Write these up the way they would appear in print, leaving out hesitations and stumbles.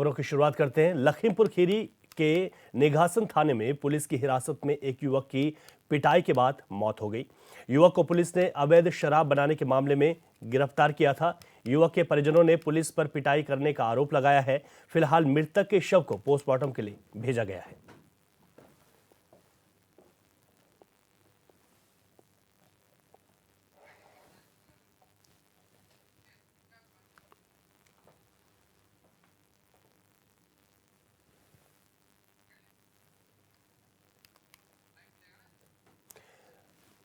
खबरों की शुरुआत करते हैं। लखीमपुर खीरी के निघासन थाने में पुलिस की हिरासत में एक युवक की पिटाई के बाद मौत हो गई। युवक को पुलिस ने अवैध शराब बनाने के मामले में गिरफ्तार किया था। युवक के परिजनों ने पुलिस पर पिटाई करने का आरोप लगाया है। फिलहाल मृतक के शव को पोस्टमार्टम के लिए भेजा गया है।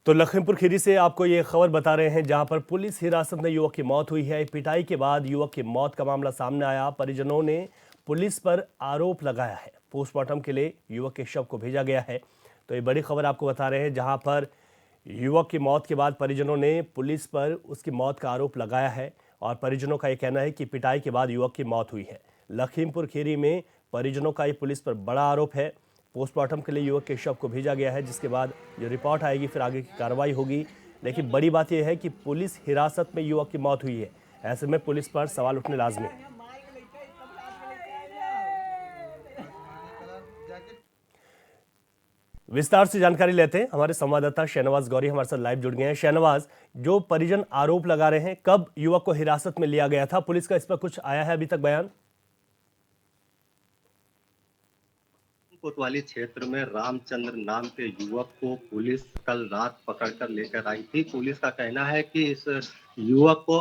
तो लखीमपुर खीरी से आपको ये खबर बता रहे हैं, जहां पर पुलिस हिरासत में युवक की मौत हुई है। पिटाई के बाद युवक की मौत का मामला सामने आया। परिजनों ने पुलिस पर आरोप लगाया है। पोस्टमार्टम के लिए युवक के शव को भेजा गया है। तो ये बड़ी खबर आपको बता रहे हैं, जहां पर युवक की मौत के बाद परिजनों ने पुलिस पर उसकी मौत का आरोप लगाया है और परिजनों का यह कहना है कि पिटाई के बाद युवक की मौत हुई है। लखीमपुर खीरी में परिजनों का ये पुलिस पर बड़ा आरोप है। पोस्टमार्टम के लिए युवक के शव को भेजा गया है, जिसके बाद जो रिपोर्ट आएगी फिर आगे की कार्रवाई होगी। लेकिन बड़ी बात यह है कि पुलिस हिरासत में युवक की मौत हुई है। ऐसे में पुलिस पर सवाल उठने लाजमी है। विस्तार से जानकारी लेते हैं। हमारे संवाददाता शहनवाज गौरी हमारे साथ लाइव जुड़ गए हैं। शहनवाज, जो परिजन आरोप लगा रहे हैं, कब युवक को हिरासत में लिया गया था? पुलिस का इस पर कुछ आया है अभी तक बयान? कोतवाली क्षेत्र में रामचंद्र नाम के युवक को पुलिस कल रात पकड़कर लेकर आई थी। पुलिस का कहना है कि इस युवक को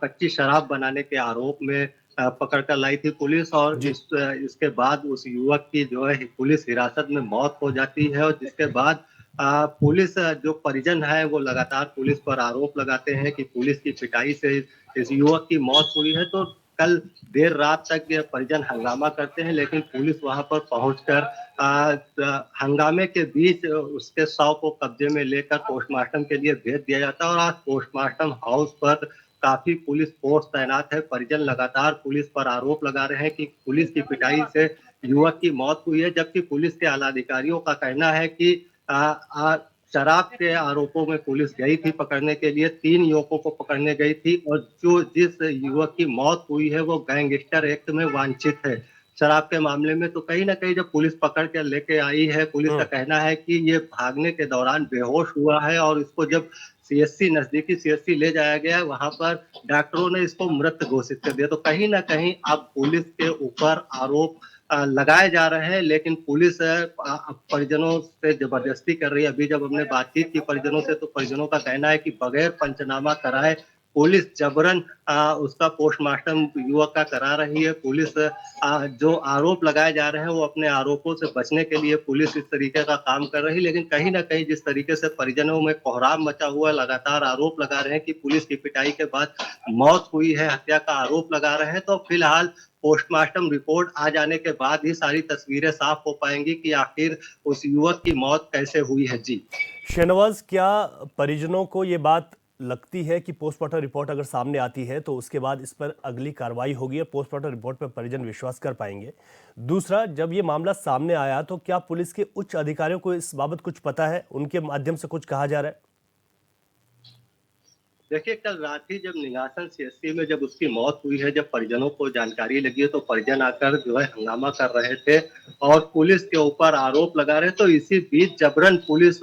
कच्ची शराब बनाने के आरोप में पकड़कर लाई थी पुलिस, और जी। इसके बाद उस युवक की जो है पुलिस हिरासत में मौत हो जाती है। और जिसके बाद पुलिस जो परिजन है वो लगातार पुलिस पर आरोप लगाते हैं कि पुलिस की पिटाई से इस युवक की मौत हुई है। तो कल देर रात तक ये परिजन हंगामा करते हैं, लेकिन पुलिस वहां पर पहुंचकर हंगामे के बीच उसके शव को कब्जे में लेकर पोस्टमार्टम के लिए भेज दिया जाता है। और आज पोस्टमार्टम हाउस पर काफी पुलिस फोर्स तैनात है। परिजन लगातार पुलिस पर आरोप लगा रहे हैं कि पुलिस की पिटाई से युवक की मौत हुई है, जबकि पुलिस के आला अधिकारियों का कहना है कि शराब के आरोपों में पुलिस गई थी पकड़ने के लिए, 3 युवकों को पकड़ने गई थी, और जिस युवक की मौत हुई है वो गैंगस्टर एक्ट में वांछित है शराब के मामले में। तो कहीं ना कहीं जब पुलिस पकड़ के लेके आई है, पुलिस का कहना है कि ये भागने के दौरान बेहोश हुआ है, और इसको जब नजदीकी सीएससी ले जाया गया, वहां पर डॉक्टरों ने इसको मृत घोषित कर दिया। तो कहीं ना कहीं अब पुलिस के ऊपर आरोप लगाए जा रहे हैं, लेकिन पुलिस परिजनों से जबरदस्ती कर रही है। अभी जब हमने बातचीत की परिजनों से, तो परिजनों का कहना है कि बगैर पंचनामा कराए पुलिस जबरन उसका पोस्टमार्टम युवक का करा रही है। पुलिस जो आरोप लगाए जा रहे हैं वो अपने आरोपों से बचने के लिए पुलिस इस तरीके का काम कर रही है। लेकिन कहीं ना कहीं जिस तरीके से परिजनों में कोहराम मचा हुआ है, लगातार आरोप लगा रहे हैं कि पुलिस की पिटाई के बाद मौत हुई है, हत्या का आरोप लगा रहे हैं। तो फिलहाल पोस्टमार्टम रिपोर्ट आ जाने के बाद ही सारी तस्वीरें साफ हो पाएंगी कि आखिर उस युवक की मौत कैसे हुई है। जी शहनवाज, क्या परिजनों को ये बात लगती है कि पोस्टमार्टम रिपोर्ट अगर सामने आती है तो उसके बाद इस पर अगली कार्रवाई होगी और पोस्टमार्टम रिपोर्ट पर परिजन विश्वास कर पाएंगे? दूसरा, जब ये मामला सामने आया तो क्या पुलिस के उच्च अधिकारियों को इस बाबत कुछ पता है? उनके माध्यम से कुछ कहा जा रहा है? देखिए, कल रात ही जब निघासन सीएससी में जब उसकी मौत हुई है, जब परिजनों को जानकारी लगी है, तो परिजन आकर जो है हंगामा कर रहे थे और पुलिस के ऊपर आरोप लगा रहे। तो इसी बीच जबरन पुलिस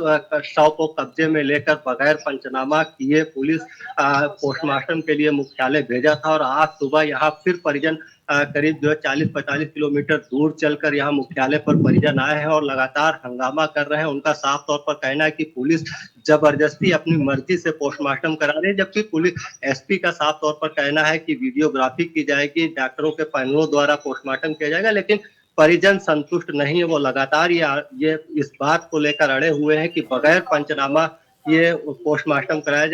शव को कब्जे में लेकर बगैर पंचनामा किए पुलिस पोस्टमार्टम के लिए मुख्यालय भेजा था। और आज सुबह यहाँ फिर परिजन करीब जो है 40-45 किलोमीटर दूर चलकर यहाँ मुख्यालय पर परिजन आए हैं और लगातार हंगामा कर रहे हैं। उनका साफ तौर पर कहना है कि पुलिस जबरदस्ती अपनी मर्जी से पोस्टमार्टम करा रही है, जबकि पुलिस एसपी का साफ तौर पर कहना है कि वीडियोग्राफी की जाएगी, डॉक्टरों के पैनलों द्वारा पोस्टमार्टम किया जाएगा। लेकिन परिजन संतुष्ट नहीं है, वो लगातार ये इस बात को लेकर अड़े हुए हैं कि बगैर पंचनामा ये पोस्टमार्टम कराया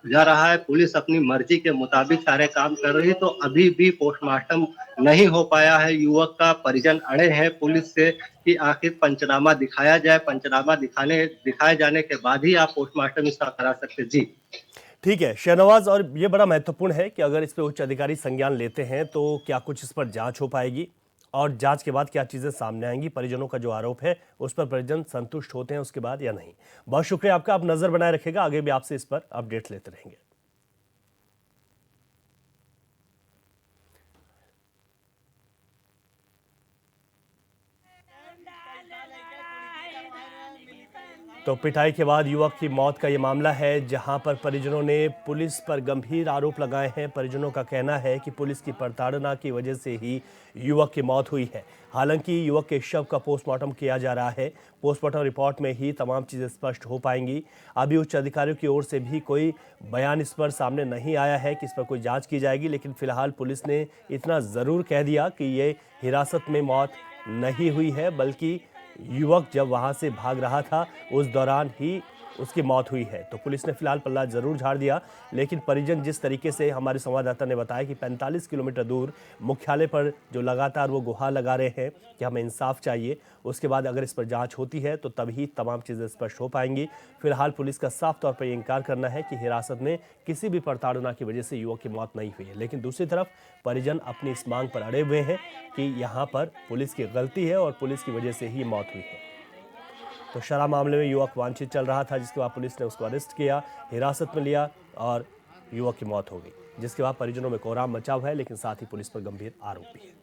जा रहा है। पुलिस अपनी मर्जी के मुताबिक सारे काम कर रही है। तो अभी भी पोस्टमार्टम नहीं हो पाया है युवक का। परिजन अड़े हैं पुलिस से कि आखिर पंचनामा दिखाया जाए, पंचनामा दिखाए जाने के बाद ही आप पोस्टमार्टम इसका करा सकते। जी ठीक है शहनवाज, और ये बड़ा महत्वपूर्ण है कि अगर इस पर उच्च अधिकारी संज्ञान लेते हैं तो क्या कुछ इस पर जांच हो पाएगी और जांच के बाद क्या चीजें सामने आएंगी? परिजनों का जो आरोप है उस पर परिजन संतुष्ट होते हैं उसके बाद या नहीं? बहुत शुक्रिया आपका। आप नजर बनाए रखेगा, आगे भी आपसे इस पर अपडेट लेते रहेंगे। तो पिटाई के बाद युवक की मौत का ये मामला है, जहां पर परिजनों ने पुलिस पर गंभीर आरोप लगाए हैं। परिजनों का कहना है कि पुलिस की प्रताड़ना की वजह से ही युवक की मौत हुई है। हालांकि युवक के शव का पोस्टमार्टम किया जा रहा है। पोस्टमार्टम रिपोर्ट में ही तमाम चीजें स्पष्ट हो पाएंगी। अभी उच्च अधिकारियों की ओर से भी कोई बयान इस पर सामने नहीं आया है कि इस पर कोई जांच की जाएगी, लेकिन फिलहाल पुलिस ने इतना जरूर कह दिया कि ये हिरासत में मौत नहीं हुई है, बल्कि युवक जब वहां से भाग रहा था उस दौरान ही उसकी मौत हुई है। तो पुलिस ने फिलहाल पल्ला जरूर झाड़ दिया, लेकिन परिजन जिस तरीके से हमारे संवाददाता ने बताया कि 45 किलोमीटर दूर मुख्यालय पर जो लगातार वो गुहार लगा रहे हैं कि हमें इंसाफ चाहिए, उसके बाद अगर इस पर जांच होती है तो तभी तमाम चीज़ें स्पष्ट हो पाएंगी। फिलहाल पुलिस का साफ तौर पर यह इंकार करना है कि हिरासत में किसी भी प्रताड़ना की वजह से युवक की मौत नहीं हुई है, लेकिन दूसरी तरफ परिजन अपनी इस मांग पर अड़े हुए हैं कि यहाँ पर पुलिस की गलती है और पुलिस की वजह से ही मौत हुई है। तो शराब मामले में युवक वांछित चल रहा था, जिसके बाद पुलिस ने उसको अरेस्ट किया, हिरासत में लिया और युवक की मौत हो गई, जिसके बाद परिजनों में कोहराम मचा हुआ है, लेकिन साथ ही पुलिस पर गंभीर आरोप भी है।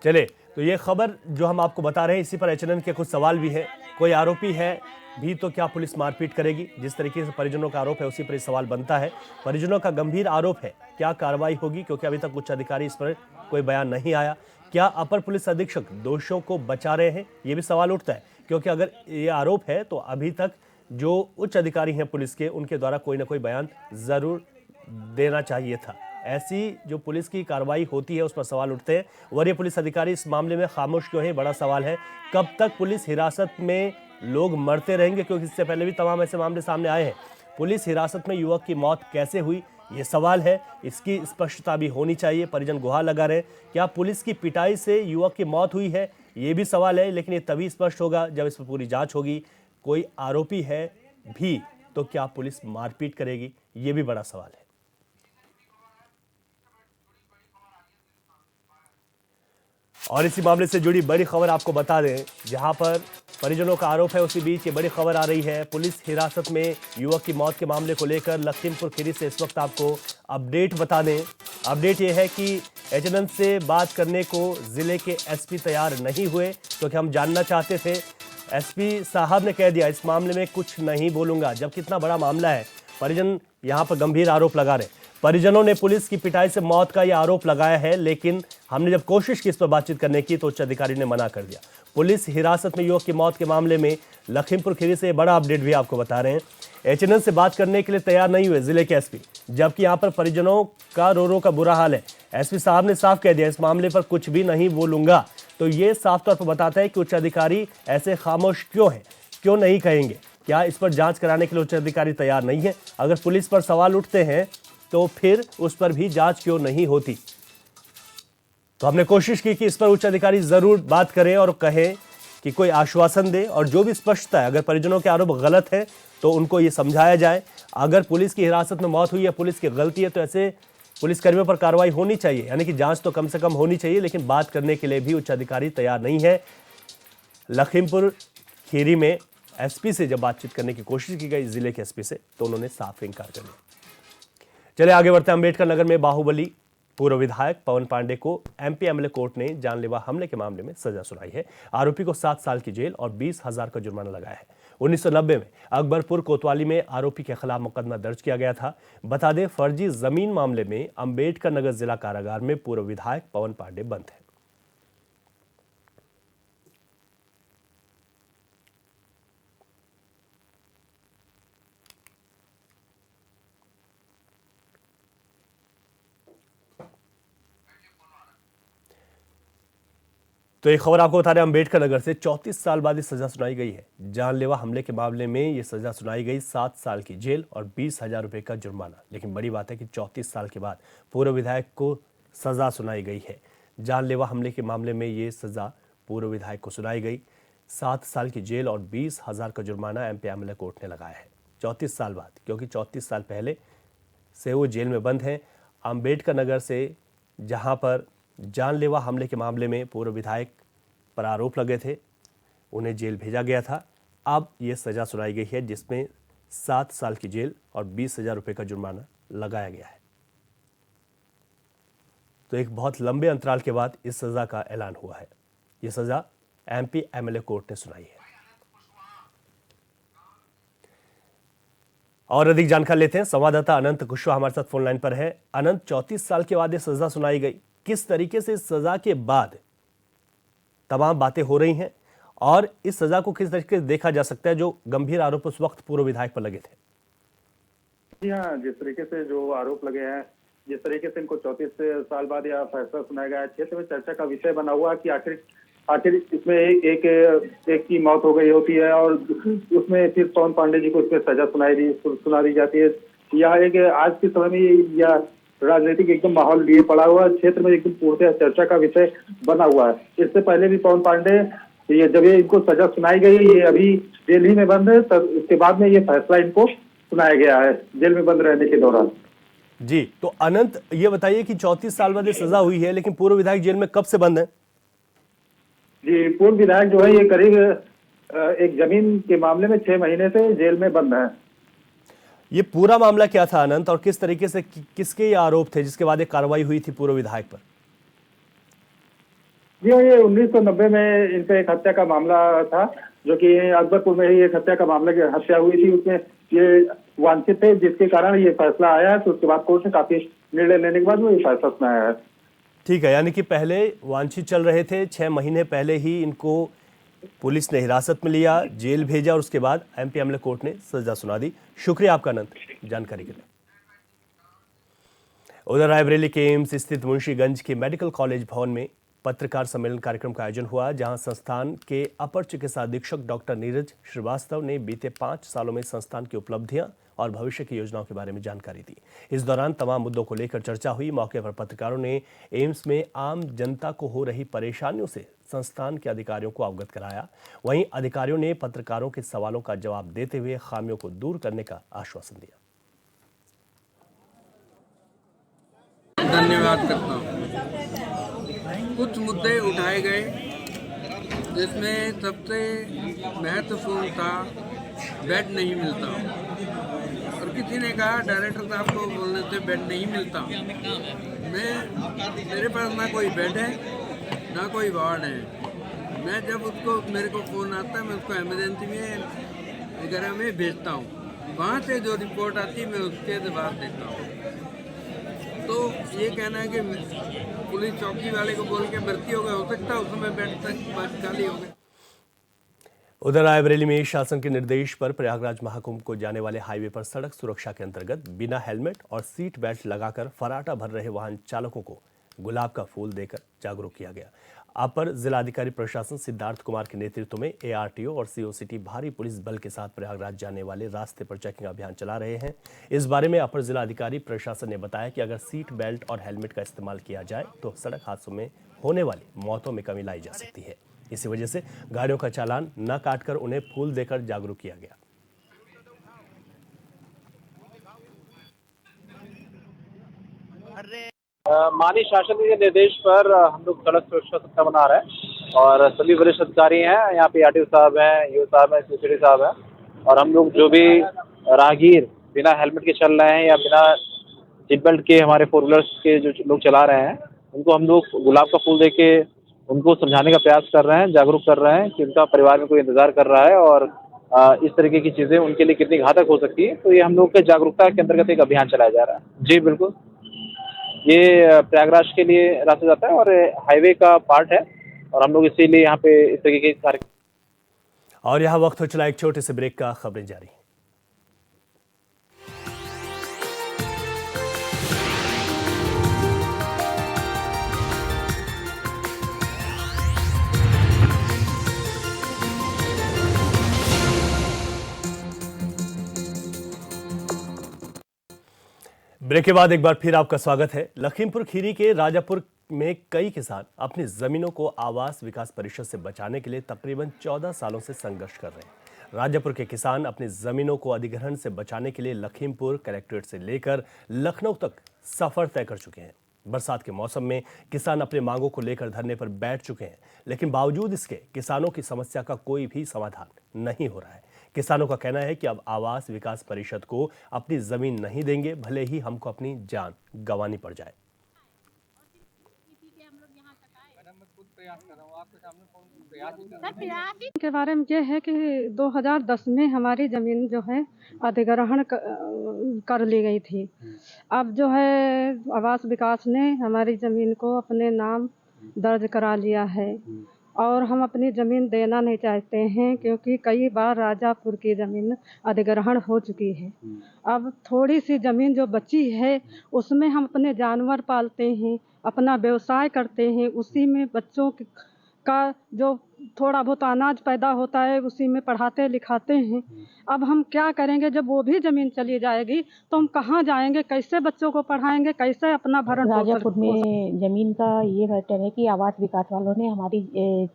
चले, तो ये खबर जो हम आपको बता रहे हैं, इसी पर एचएनएन के कुछ सवाल भी हैं। कोई आरोपी है भी तो क्या पुलिस मारपीट करेगी? जिस तरीके से परिजनों का आरोप है उसी पर सवाल बनता है। परिजनों का गंभीर आरोप है, क्या कार्रवाई होगी? क्योंकि अभी तक उच्च अधिकारी इस पर कोई बयान नहीं आया। क्या अपर पुलिस अधीक्षक दोषियों को बचा रहे हैं? ये भी सवाल उठता है, क्योंकि अगर ये आरोप है तो अभी तक जो उच्च अधिकारी हैं पुलिस के, उनके द्वारा कोई ना कोई बयान जरूर देना चाहिए था। ऐसी जो पुलिस की कार्रवाई होती है उस पर सवाल उठते हैं। वरीय पुलिस अधिकारी इस मामले में खामोश क्यों है, बड़ा सवाल है। कब तक पुलिस हिरासत में लोग मरते रहेंगे? क्योंकि इससे पहले भी तमाम ऐसे मामले सामने आए हैं। पुलिस हिरासत में युवक की मौत कैसे हुई, ये सवाल है। इसकी स्पष्टता भी होनी चाहिए। परिजन गुहार लगा रहे, क्या पुलिस की पिटाई से युवक की मौत हुई है, ये भी सवाल है। लेकिन ये तभी स्पष्ट होगा जब इस पर पूरी जांच होगी। कोई आरोपी है भी तो क्या पुलिस मारपीट करेगी, ये भी बड़ा सवाल है। और इसी मामले से जुड़ी बड़ी खबर आपको बता दें, जहां पर परिजनों का आरोप है उसी बीच ये बड़ी खबर आ रही है। पुलिस हिरासत में युवक की मौत के मामले को लेकर लखीमपुर खीरी से इस वक्त आपको अपडेट बता दें। अपडेट ये है कि एचएनएन से बात करने को जिले के एसपी तैयार नहीं हुए, क्योंकि हम जानना चाहते थे। एसपी साहब ने कह दिया इस मामले में कुछ नहीं बोलूंगा। जब कितना बड़ा मामला है, परिजन यहाँ पर गंभीर आरोप लगा रहे। परिजनों ने पुलिस की पिटाई से मौत का यह आरोप लगाया है, लेकिन हमने जब कोशिश की इस पर बातचीत करने की तो उच्च अधिकारी ने मना कर दिया। पुलिस हिरासत में युवक की मौत के मामले में लखीमपुर खीरी से बड़ा अपडेट भी आपको बता रहे हैं। एचएनएन से बात करने के लिए तैयार नहीं हुए जिले के एसपी, जबकि यहाँ पर परिजनों का रो का बुरा हाल है। एसपी साहब ने साफ कह दिया इस मामले पर कुछ भी नहीं बोलूंगा। तो ये साफ तौर पर बताता है कि उच्च अधिकारी ऐसे खामोश क्यों है, क्यों नहीं कहेंगे। क्या इस पर जांच कराने के लिए उच्च अधिकारी तैयार नहीं है? अगर पुलिस पर सवाल उठते हैं तो फिर उस पर भी जांच क्यों नहीं होती? तो हमने कोशिश की कि इस पर उच्च अधिकारी जरूर बात करें और कहें कि कोई आश्वासन दे, और जो भी स्पष्टता है, अगर परिजनों के आरोप गलत है तो उनको ये समझाया जाए। अगर पुलिस की हिरासत में मौत हुई है, पुलिस की गलती है, तो ऐसे पुलिसकर्मियों पर कार्रवाई होनी चाहिए, यानी कि जांच तो कम से कम होनी चाहिए। लेकिन बात करने के लिए भी उच्च अधिकारी तैयार नहीं है। लखीमपुर खीरी में एसपी से जब बातचीत करने की कोशिश की गई, जिले के एसपी से, तो उन्होंने साफ इनकार कर दिया। चले आगे बढ़ते हैं। अम्बेडकर नगर में बाहुबली पूर्व विधायक पवन पांडे को एमपी एमएलए कोर्ट ने जानलेवा हमले के मामले में सजा सुनाई है। आरोपी को 7 साल की जेल और 20,000 का जुर्माना लगाया है। 1990 में अकबरपुर कोतवाली में आरोपी के खिलाफ मुकदमा दर्ज किया गया था। बता दें, फर्जी जमीन मामले में अम्बेडकर नगर जिला कारागार में पूर्व विधायक पवन पांडे बंद है। तो एक खबर आपको बता रहे हैं, अम्बेडकर नगर से 34 साल बाद ये सजा सुनाई गई है। जानलेवा हमले के मामले में ये सजा सुनाई गई, 7 साल की जेल और 20,000 रुपए का जुर्माना। लेकिन बड़ी बात है कि 34 साल के बाद पूर्व विधायक को सजा सुनाई गई है। जानलेवा हमले के मामले में ये सजा पूर्व विधायक को सुनाई गई। 7 साल की जेल और 20,000 का जुर्माना एमपी एमएलए कोर्ट ने लगाया है 34 साल बाद, क्योंकि 34 साल पहले से वो जेल में बंद हैं। अम्बेडकर नगर से, जहां पर जानलेवा हमले के मामले में पूर्व विधायक पर आरोप लगे थे, उन्हें जेल भेजा गया था। अब ये सजा सुनाई गई है, जिसमें 7 साल की जेल और 20,000 रुपए का जुर्माना लगाया गया है। तो एक बहुत लंबे अंतराल के बाद इस सजा का ऐलान हुआ है। यह सजा एमपी एमएलए कोर्ट ने सुनाई है। और अधिक जानकारी लेते हैं, संवाददाता अनंत कुशवाहा हमारे साथ फोन लाइन पर है। अनंत, 34 साल के बाद यह सजा सुनाई गई, किस तरीके से इस सजा के बाद तमाम बातें हो रही हैं और इस सजा को किस तरीके से देखा जा सकता है जो गंभीर आरोप उस वक्त पूर्व विधायक पर लगे थे? जी हाँ, जिस तरीके से जो आरोप लगे हैं, जिस तरीके से इनको 34 साल बाद यह फैसला सुनाया गया है, क्षेत्र में चर्चा का विषय बना हुआ कि आखिर इसमें एक की मौत हो गई होती है और उसमें फिर पवन पांडे जी को इसमें सजा सुना दी जाती है। यह एक आज के समय में यह राजनीतिक एकदम माहौल लिए पड़ा हुआ क्षेत्र में एकदम पूर्णतः चर्चा का विषय बना हुआ है। इससे पहले भी पवन पांडे जब ये इनको सजा सुनाई गई, ये अभी जेल ही में बंद है, तब उसके बाद में ये फैसला इनको सुनाया गया है जेल में बंद रहने के दौरान। जी, तो अनंत ये बताइए कि 34 साल बाद ये सजा हुई है, लेकिन पूर्व विधायक जेल में कब से बंद है? जी, पूर्व विधायक जो है ये करीब एक जमीन के मामले में 6 महीने से जेल में बंद है। ये पूरा मामला क्या था अनंत, और किस तरीके से किसके ये आरोप थे जिसके बाद एक कार्रवाई हुई थी पूर्व विधायक पर? जी, ये 1990 में इनका एक हत्या का मामला था, जो कि अकबरपुर में ही एक हत्या का मामला की हत्या हुई थी। उसमें ये वांछित थे, जिसके कारण ये फैसला आया है। तो उसके बाद कोर्ट ने काफी निर्णय लेने के बाद वो ये फैसला सुनाया है। ठीक है, यानी कि पहले वांछित चल रहे थे, 6 महीने पहले ही इनको पुलिस ने हिरासत में लिया, जेल भेजा और उसके बाद एमपी एमएलए कोर्ट ने सजा सुना दी। शुक्रिया आपका अनंत जानकारी के लिए। उधर रायबरेली के एम्स स्थित मुंशीगंज के मेडिकल कॉलेज भवन में पत्रकार सम्मेलन कार्यक्रम का आयोजन हुआ, जहां संस्थान के अपर चिकित्सा अधीक्षक डॉक्टर नीरज श्रीवास्तव ने बीते 5 सालों में संस्थान की उपलब्धियां और भविष्य की योजनाओं के बारे में जानकारी दी। इस दौरान तमाम मुद्दों को लेकर चर्चा हुई। मौके पर पत्रकारों ने एम्स में आम जनता को हो रही परेशानियों से संस्थान के अधिकारियों को अवगत कराया। वहीं अधिकारियों ने पत्रकारों के सवालों का जवाब देते हुए खामियों को दूर करने का आश्वासन दिया। धन्यवाद करता हूँ। कुछ मुद्दे उठाए गए, जिसमें सबसे महत्वपूर्ण था बेड नहीं मिलता, और किसी ने कहा डायरेक्टर साहब को बोलने से बेड नहीं मिलता। मेरे पास ना कोई बेड है ना कोई वार्ड है। मैं जब मेरे को फ़ोन आता है, मैं उसको इमरजेंसी में वगैरह में भेजता हूँ। वहाँ से जो रिपोर्ट आती है मैं उसके जवाब देता हूँ। तो ये कहना है कि पुलिस चौकी वाले को बोल के भर्ती हो गया, हो सकता है उस समय बेड तक खाली हो गए। उधर रायबरेली में शासन के निर्देश पर प्रयागराज महाकुंभ को जाने वाले हाईवे पर सड़क सुरक्षा के अंतर्गत बिना हेलमेट और सीट बेल्ट लगाकर फराटा भर रहे वाहन चालकों को गुलाब का फूल देकर जागरूक किया गया। अपर जिलाधिकारी प्रशासन सिद्धार्थ कुमार के नेतृत्व में एआरटीओ और सीओसीटी भारी पुलिस बल के साथ प्रयागराज जाने वाले रास्ते पर चेकिंग अभियान चला रहे हैं। इस बारे में अपर जिलाधिकारी प्रशासन ने बताया कि अगर सीट बेल्ट और हेलमेट का इस्तेमाल किया जाए तो सड़क हादसों में होने वाली मौतों में कमी लाई जा सकती है। इसी वजह से गाड़ियों का चालान न काटकर उन्हें फूल देकर जागरूक किया गया। माननीय शासन के निर्देश पर हम लोग सड़क सुरक्षा सप्ताह मना रहे हैं और सभी वरिष्ठ अधिकारी हैं, यहाँ पे आरटीओ साहब हैं, ईओ साहब हैं, सीसीटी साहब हैं, और हम लोग जो भी राहगीर बिना हेलमेट के चल रहे हैं या बिना सीट बेल्ट के हमारे 4 व्हीलर्स के जो लोग चला रहे हैं, उनको हम लोग गुलाब का फूल देके उनको समझाने का प्रयास कर रहे हैं, जागरूक कर रहे हैं कि उनका परिवार में कोई इंतजार कर रहा है और इस तरीके की चीज़ें उनके लिए कितनी घातक हो सकती है। तो ये हम लोग के जागरूकता के अंतर्गत एक अभियान चलाया जा रहा है। जी बिल्कुल, ये प्रयागराज के लिए रास्ता जाता है और हाईवे का पार्ट है, और हम लोग इसीलिए यहाँ पे इस तरीके के कार्य। और यहाँ वक्त हो चला एक छोटे से ब्रेक का, खबरें जारी। ब्रेक के बाद एक बार फिर आपका स्वागत है। लखीमपुर खीरी के राजापुर में कई किसान अपनी जमीनों को आवास विकास परिषद से बचाने के लिए तकरीबन 14 सालों से संघर्ष कर रहे हैं। राजापुर के किसान अपनी जमीनों को अधिग्रहण से बचाने के लिए लखीमपुर कलेक्ट्रेट से लेकर लखनऊ तक सफर तय कर चुके हैं। बरसात के मौसम में किसान अपने मांगों को लेकर धरने पर बैठ चुके हैं, लेकिन बावजूद इसके किसानों की समस्या का कोई भी समाधान नहीं हो रहा है। किसानों का कहना है कि अब आवास विकास परिषद को अपनी जमीन नहीं देंगे, भले ही हमको अपनी जान गंवानी पड़ जाए। के बारे में ये है कि 2010 में हमारी ज़मीन जो है अधिग्रहण कर ली गई थी। अब जो है आवास विकास ने हमारी ज़मीन को अपने नाम दर्ज करा लिया है और हम अपनी ज़मीन देना नहीं चाहते हैं क्योंकि कई बार राजापुर की ज़मीन अधिग्रहण हो चुकी है। अब थोड़ी सी ज़मीन जो बची है उसमें हम अपने जानवर पालते हैं, अपना व्यवसाय करते हैं, उसी में बच्चों का जो थोड़ा बहुत अनाज पैदा होता है उसी में पढ़ाते लिखाते हैं। अब हम क्या करेंगे जब वो भी ज़मीन चली जाएगी तो हम कहाँ जाएंगे, कैसे बच्चों को पढ़ाएंगे, कैसे अपना भरण राजापुर में ज़मीन का ये मैटर है कि आवास विकास वालों ने हमारी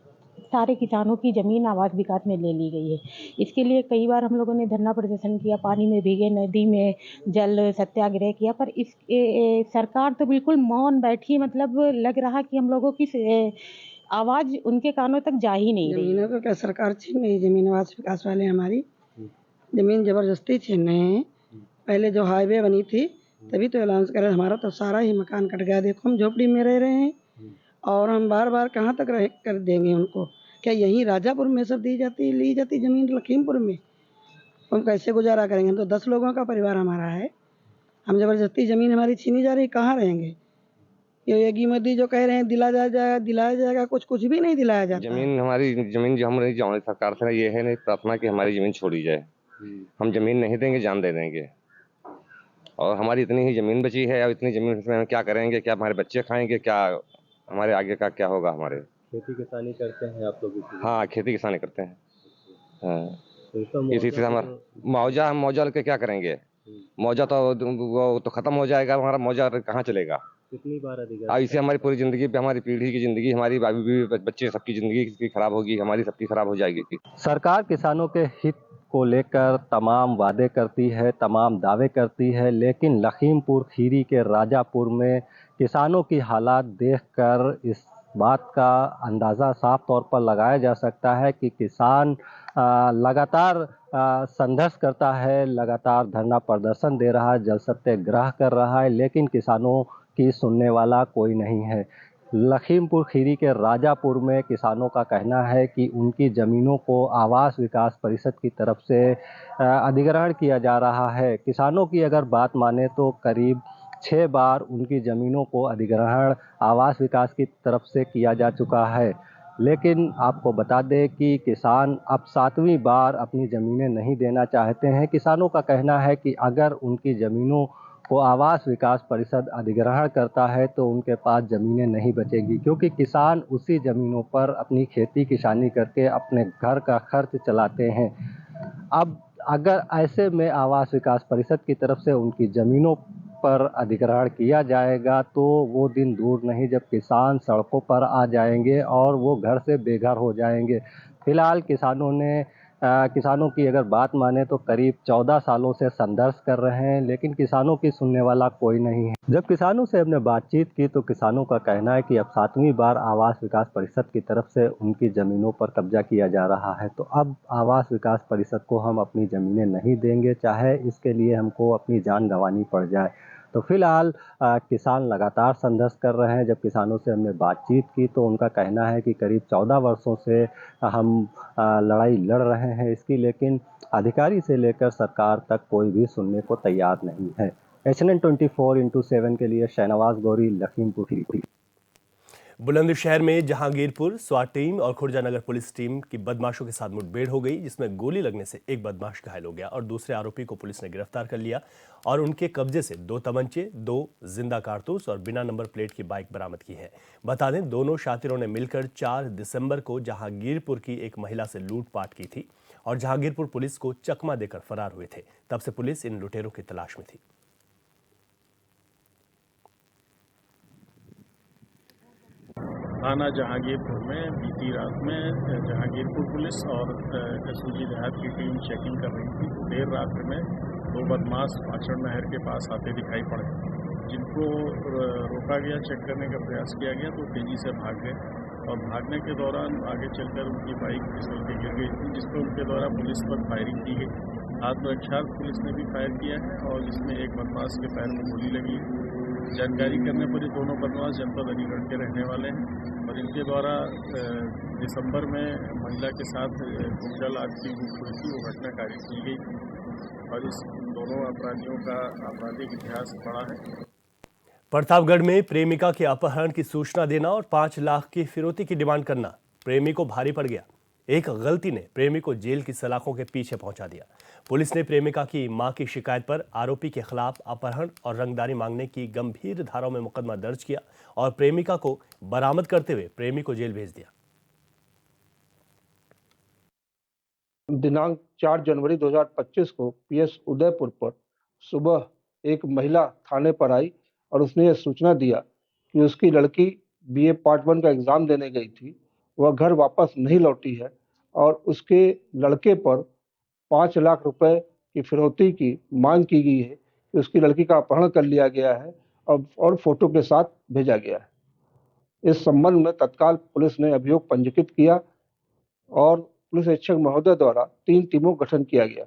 सारे किसानों की ज़मीन आवास विकास में ले ली गई है। इसके लिए कई बार हम लोगों ने धरना प्रदर्शन किया, पानी में भीगे, नदी में जल सत्याग्रह किया, पर इस सरकार तो बिल्कुल मौन बैठी। मतलब लग रहा कि हम लोगों की आवाज़ उनके कानों तक जा ही नहीं रही। ज़मीनों को क्या सरकार छीन रही? ज़मीन आवास विकास वाले हमारी ज़मीन ज़बरदस्ती छीन रहे हैं। पहले जो हाईवे बनी थी तभी तो अनाउंस करे, हमारा तो सारा ही मकान कट गया। देखो हम झोपड़ी में रह रहे हैं और हम बार बार कहाँ तक रह कर देंगे उनको? क्या यहीं राजापुर में सब ली जाती ज़मीन लखीमपुर में? हम कैसे गुजारा करेंगे? हम तो 10 लोगों का परिवार हमारा है। हम ज़बरदस्ती ज़मीन हमारी छीनी जा रही, कहाँ रहेंगे? ये योगी मोदी जो कह रहे हैं दिलाया जाएगा, कुछ भी नहीं दिलाया जाता। हमारी ज़मीन जो हम नहीं सरकार से ये है नहीं प्रार्थना कि हमारी ज़मीन छोड़ी जाए। हम ज़मीन नहीं देंगे, जान दे देंगे। और हमारी इतनी ही ज़मीन बची है और इतनी ज़मीन में हम क्या करेंगे? क्या हमारे बच्चे खाएंगे? क्या हमारे आगे का क्या होगा? हमारे खेती किसानी करते हैं आप लोग? हाँ, खेती किसानी करते हैं। हाँ, तो इसी से हमारा मुआवजा लेके क्या करेंगे? मुआवजा तो ख़त्म हो जाएगा, हमारा मुआवजा कहाँ चलेगा? कितनी बार अधिग्रहण? इससे हमारी पूरी ज़िंदगी पे, हमारी पीढ़ी की ज़िंदगी, हमारी बच्चे सबकी ज़िंदगी खराब होगी, हमारी सबकी खराब हो जाएगी। सरकार किसानों के हित को लेकर तमाम वादे करती है, तमाम दावे करती है, लेकिन लखीमपुर खीरी के राजापुर में किसानों की हालात देखकर इस बात का अंदाज़ा साफ तौर पर लगाया जा सकता है कि किसान लगातार संघर्ष करता है, लगातार धरना प्रदर्शन दे रहा है, जल सत्याग्रह कर रहा है, लेकिन किसानों की सुनने वाला कोई नहीं है। लखीमपुर खीरी के राजापुर में किसानों का कहना है कि उनकी ज़मीनों को आवास विकास परिषद की तरफ से अधिग्रहण किया जा रहा है। किसानों की अगर बात माने तो करीब 6 बार उनकी ज़मीनों को अधिग्रहण आवास विकास की तरफ से किया जा चुका है, लेकिन आपको बता दें कि किसान अब 7वीं बार अपनी ज़मीनें नहीं देना चाहते हैं। किसानों का कहना है कि अगर उनकी ज़मीनों को आवास विकास परिषद अधिग्रहण करता है तो उनके पास ज़मीनें नहीं बचेगी, क्योंकि किसान उसी ज़मीनों पर अपनी खेती किसानी करके अपने घर का खर्च चलाते हैं। अब अगर ऐसे में आवास विकास परिषद की तरफ से उनकी ज़मीनों पर अधिग्रहण किया जाएगा तो वो दिन दूर नहीं जब किसान सड़कों पर आ जाएंगे और वो घर से बेघर हो जाएंगे। फिलहाल किसानों की अगर बात माने तो करीब 14 सालों से संघर्ष कर रहे हैं, लेकिन किसानों की सुनने वाला कोई नहीं है। जब किसानों से हमने बातचीत की तो किसानों का कहना है कि अब 7वीं बार आवास विकास परिषद की तरफ से उनकी ज़मीनों पर कब्जा किया जा रहा है, तो अब आवास विकास परिषद को हम अपनी ज़मीनें नहीं देंगे, चाहे इसके लिए हमको अपनी जान गंवानी पड़ जाए। तो फिलहाल किसान लगातार संघर्ष कर रहे हैं। जब किसानों से हमने बातचीत की तो उनका कहना है कि करीब 14 वर्षों से हम लड़ाई लड़ रहे हैं इसकी, लेकिन अधिकारी से लेकर सरकार तक कोई भी सुनने को तैयार नहीं है। HNN 24/7 के लिए शहनवाज गौरी, लखीमपुर खीरी। बुलंदशहर में जहांगीरपुर स्वाट टीम और खुर्जा नगर पुलिस टीम की बदमाशों के साथ मुठभेड़ हो गई, जिसमें गोली लगने से एक बदमाश घायल हो गया और दूसरे आरोपी को पुलिस ने गिरफ्तार कर लिया और उनके कब्जे से 2 तमंचे, 2 जिंदा कारतूस और बिना नंबर प्लेट की बाइक बरामद की है। बता दें, दोनों शातिरों ने मिलकर 4 दिसंबर को जहांगीरपुर की एक महिला से लूटपाट की थी और जहांगीरपुर पुलिस को चकमा देकर फरार हुए थे। तब से पुलिस इन लुटेरों की तलाश में थी। थाना जहांगीरपुर में बीती रात में जहांगीरपुर पुलिस और एसओजी देहात की टीम चेकिंग कर रही थी। देर रात में 2 बदमाश पाचड़ नहर के पास आते दिखाई पड़े, जिनको रोका गया, चेक करने का प्रयास किया गया तो तेजी से भाग गए और भागने के दौरान आगे चलकर उनकी बाइक फिसल के गिर गई थी, जिसको उनके द्वारा पुलिस पर फायरिंग की गई। आत्मरक्षा पुलिस ने भी फायर किया है और जिसमें एक बदमाश के पैर में गोली लगी। जानकारी करने पर ये दोनों बदमाश जनपद अलीगढ़ के रहने वाले हैं और इनके द्वारा दिसंबर में महिला के साथ कुंडल आदि की लूट हुई थी, वो घटना कारित की गई थी और इस दोनों अपराधियों का आपराधिक इतिहास बड़ा है। प्रतापगढ़ में प्रेमिका के अपहरण की सूचना देना और 5 लाख की फिरौती की डिमांड करना प्रेमी को भारी पड़ गया। एक गलती ने प्रेमी को जेल की सलाखों के पीछे पहुंचा दिया। पुलिस ने प्रेमिका की मां की शिकायत पर आरोपी के खिलाफ अपहरण और रंगदारी मांगने की गंभीर धाराओं में मुकदमा दर्ज किया और प्रेमिका को बरामद करते हुए प्रेमी को जेल भेज दिया। दिनांक 4 जनवरी 2025 को पीएस उदयपुर पर सुबह एक महिला थाने पर आई और उसने यह सूचना दिया कि उसकी लड़की बीए पार्ट 1 का एग्जाम देने गई थी, वह घर वापस नहीं लौटी है और उसके लड़के पर 5 लाख रुपए की फिरौती की मांग की गई है कि उसकी लड़की का अपहरण कर लिया गया है और फोटो के साथ भेजा गया है। इस संबंध में तत्काल पुलिस ने अभियोग पंजीकृत किया और पुलिस अधीक्षक महोदय द्वारा 3 टीमों का गठन किया गया।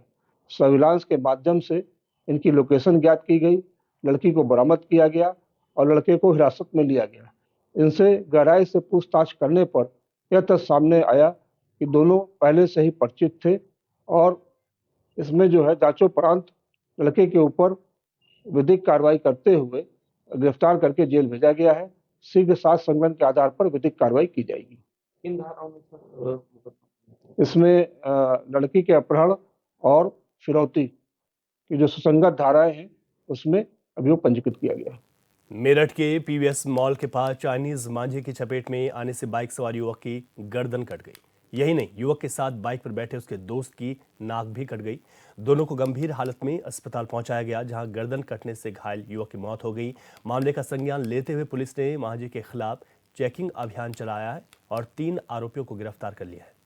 सर्विलांस के माध्यम से इनकी लोकेशन ज्ञात की गई, लड़की को बरामद किया गया और लड़के को हिरासत में लिया गया। इनसे गहराई से पूछताछ करने पर यह तथ्य सामने आया कि दोनों पहले से ही परिचित थे और इसमें जो है जांचोपरांत लड़के के ऊपर विधिक कार्रवाई करते हुए गिरफ्तार करके जेल भेजा गया है। शीघ्र साक्ष्य संग्रहण के आधार पर विधिक कार्रवाई की जाएगी। इन धाराओं में इसमें लड़की के अपहरण और फिरौती की जो सुसंगत धाराएं हैं उसमें अभियोग पंजीकृत किया गया है। मेरठ के पीवीएस मॉल के पास चाइनीज मांझे की चपेट में आने से बाइक सवार युवक की गर्दन कट गई। यही नहीं, युवक के साथ बाइक पर बैठे उसके दोस्त की नाक भी कट गई। दोनों को गंभीर हालत में अस्पताल पहुंचाया गया, जहां गर्दन कटने से घायल युवक की मौत हो गई। मामले का संज्ञान लेते हुए पुलिस ने मांझे के खिलाफ चेकिंग अभियान चलाया है और 3 आरोपियों को गिरफ्तार कर लिया है।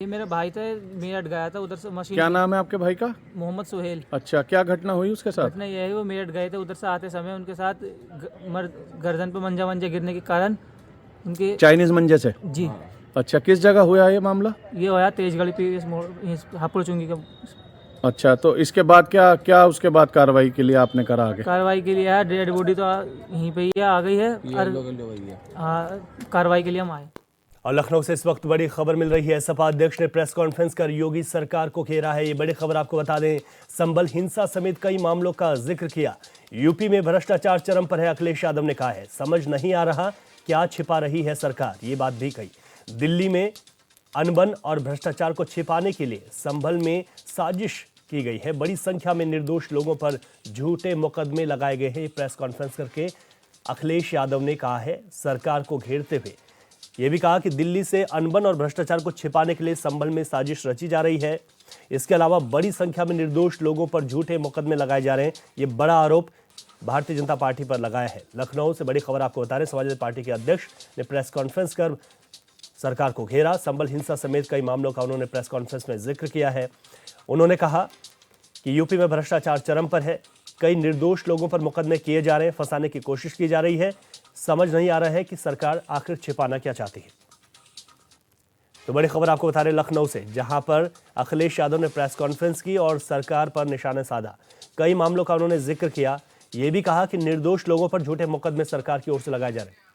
ये मेरा भाई था, मेरठ गया था उधर से मशीन। क्या नाम है आपके भाई का? मोहम्मद सुहेल। अच्छा, क्या घटना हुई उसके साथ? घटना यह है, वो मेरठ गए थे, उधर से आते समय उनके साथ गर्दन पे मंजा गिरने के कारण उनके चाइनीज मंजे से? जी। अच्छा, किस जगह हुआ ये मामला? ये होया तेजगढ़ी पीवीएस मोड़ हापुड़ चुंगी का। अच्छा, तो इसके बाद क्या उसके बाद कार्रवाई के लिए आपने करा आगे? कार्रवाई के लिए डेड बॉडी तो यहीं पे ही आ गई है और कार्रवाई के लिए हम आए। और लखनऊ से इस वक्त बड़ी खबर मिल रही है। सपा अध्यक्ष ने प्रेस कॉन्फ्रेंस कर योगी सरकार को घेरा है। ये बड़ी खबर आपको बता दें, संभल हिंसा समेत कई मामलों का जिक्र किया। यूपी में भ्रष्टाचार चरम पर है, अखिलेश यादव ने कहा है समझ नहीं आ रहा क्या छिपा रही है सरकार, ये बात भी कही। दिल्ली में अनबन और भ्रष्टाचार को छिपाने के लिए संभल में साजिश की गई है। बड़ी संख्या में निर्दोष लोगों पर झूठे मुकदमे लगाए गए हैं। प्रेस कॉन्फ्रेंस करके अखिलेश यादव ने कहा है सरकार को घेरते हुए। यह भी कहा कि दिल्ली से अनबन और भ्रष्टाचार को छिपाने के लिए संभल में साजिश रची जा रही है। इसके अलावा बड़ी संख्या में निर्दोष लोगों पर झूठे मुकदमे लगाए जा रहे हैं। ये बड़ा आरोप भारतीय जनता पार्टी पर लगाया है। लखनऊ से बड़ी खबर आपको बता रहे हैं, समाजवादी पार्टी के अध्यक्ष ने प्रेस कॉन्फ्रेंस कर सरकार को घेरा। संभल हिंसा समेत कई मामलों का उन्होंने प्रेस कॉन्फ्रेंस में जिक्र किया है। उन्होंने कहा कि यूपी में भ्रष्टाचार चरम पर है, कई निर्दोष लोगों पर मुकदमे किए जा रहे हैं, फंसाने की कोशिश की जा रही है। समझ नहीं आ रहा है कि सरकार आखिर छिपाना क्या चाहती है। तो बड़ी खबर आपको बता रहे लखनऊ से, जहां पर अखिलेश यादव ने प्रेस कॉन्फ्रेंस की और सरकार पर निशाना साधा। कई मामलों का उन्होंने जिक्र किया। यह भी कहा कि निर्दोष लोगों पर झूठे मुकदमे सरकार की ओर से लगाए जा रहे हैं।